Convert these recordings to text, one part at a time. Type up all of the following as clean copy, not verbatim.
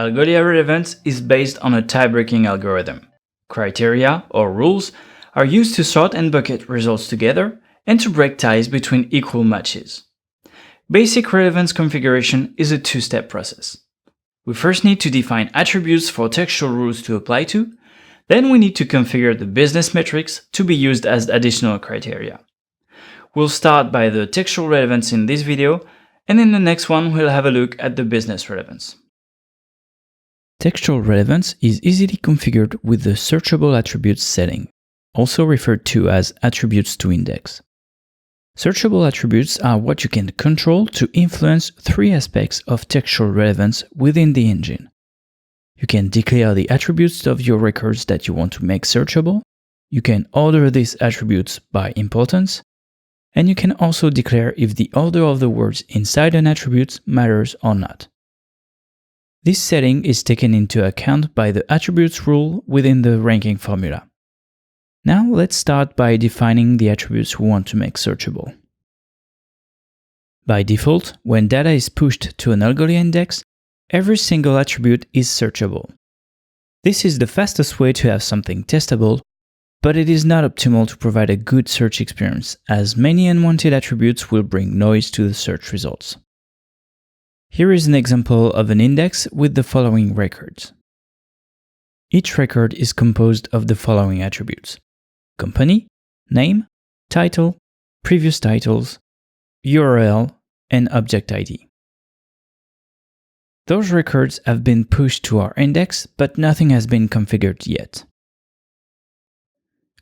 Algolia Relevance is based on a tie-breaking algorithm. Criteria, or rules, are used to sort and bucket results together and to break ties between equal matches. Basic relevance configuration is a two-step process. We first need to define attributes for textual rules to apply to, then we need to configure the business metrics to be used as additional criteria. We'll start by the textual relevance in this video, and in the next one we'll have a look at the business relevance. Textual relevance is easily configured with the Searchable Attributes setting, also referred to as attributes to index. Searchable attributes are what you can control to influence three aspects of textual relevance within the engine. You can declare the attributes of your records that you want to make searchable, you can order these attributes by importance, and you can also declare if the order of the words inside an attribute matters or not. This setting is taken into account by the attributes rule within the ranking formula. Now let's start by defining the attributes we want to make searchable. By default, when data is pushed to an Algolia index, every single attribute is searchable. This is the fastest way to have something testable, but it is not optimal to provide a good search experience, as many unwanted attributes will bring noise to the search results. Here is an example of an index with the following records. Each record is composed of the following attributes: company, name, title, previous titles, URL, and object ID. Those records have been pushed to our index, but nothing has been configured yet.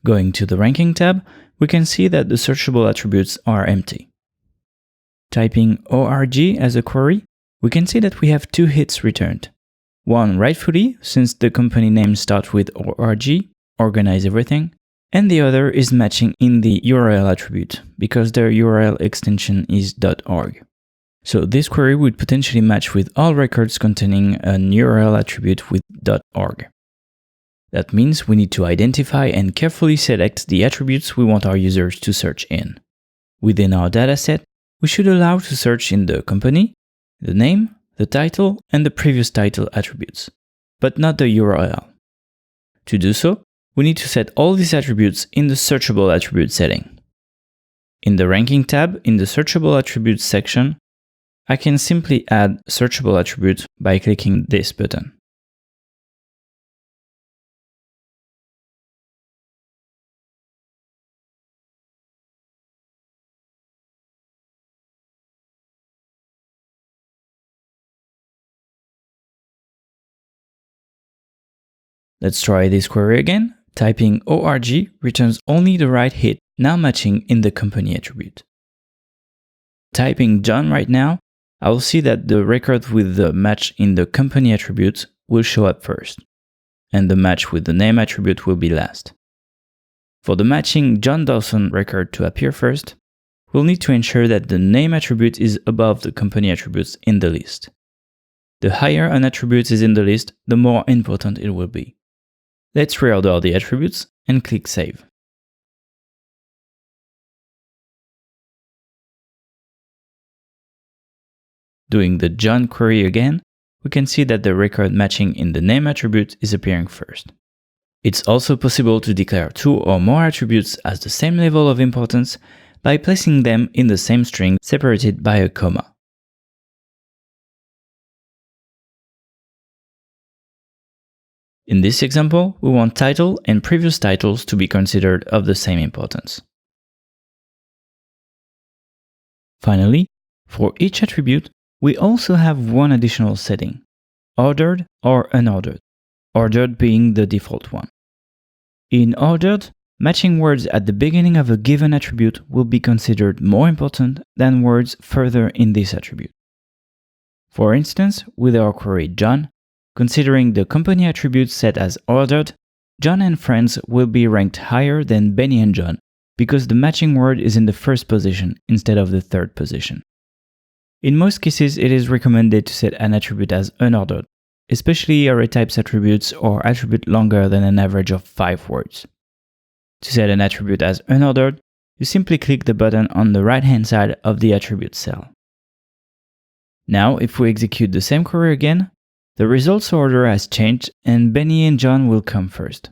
Going to the Ranking tab, we can see that the searchable attributes are empty. Typing org as a query, we can see that we have two hits returned. One rightfully, since the company name starts with org, organize everything, and the other is matching in the URL attribute, because their URL extension is .org. So this query would potentially match with all records containing an URL attribute with .org. That means we need to identify and carefully select the attributes we want our users to search in. Within our dataset, we should allow to search in the company, the name, the title, and the previous title attributes, but not the URL. To do so, we need to set all these attributes in the Searchable Attributes setting. In the Ranking tab, in the Searchable Attributes section, I can simply add Searchable Attributes by clicking this button. Let's try this query again. Typing org returns only the right hit, now matching in the company attribute. Typing John right now, I will see that the record with the match in the company attribute will show up first, and the match with the name attribute will be last. For the matching John Dawson record to appear first, we'll need to ensure that the name attribute is above the company attributes in the list. The higher an attribute is in the list, the more important it will be. Let's reorder the attributes and click Save. Doing the John query again, we can see that the record matching in the name attribute is appearing first. It's also possible to declare two or more attributes as the same level of importance by placing them in the same string separated by a comma. In this example, we want title and previous titles to be considered of the same importance. Finally, for each attribute, we also have one additional setting: ordered or unordered, ordered being the default one. In ordered, matching words at the beginning of a given attribute will be considered more important than words further in this attribute. For instance, with our query John, considering the company attribute set as ordered, John and friends will be ranked higher than Benny and John because the matching word is in the first position instead of the third position. In most cases, it is recommended to set an attribute as unordered, especially array types attributes or attribute longer than an average of 5 words. To set an attribute as unordered, you simply click the button on the right-hand side of the attribute cell. Now, if we execute the same query again, The results order has changed and Benny and John will come first.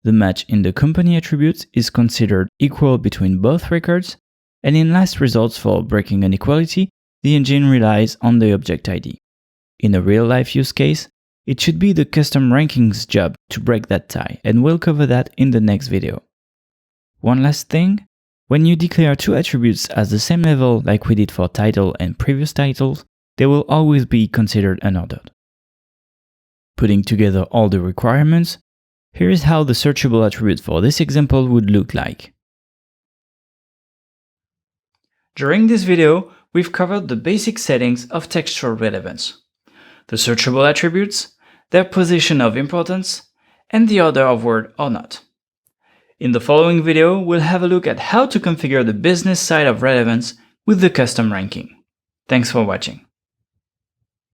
The match in the company attributes is considered equal between both records, and in last results for breaking an equality, the engine relies on the object ID. In a real-life use case, it should be the custom rankings job to break that tie, and we'll cover that in the next video. One last thing, when you declare two attributes as the same level like we did for title and previous titles, they will always be considered unordered. Putting together all the requirements, here is how the searchable attribute for this example would look like. During this video, we've covered the basic settings of textual relevance, the searchable attributes, their position of importance, and the order of word or not. In the following video, we'll have a look at how to configure the business side of relevance with the custom ranking. Thanks for watching.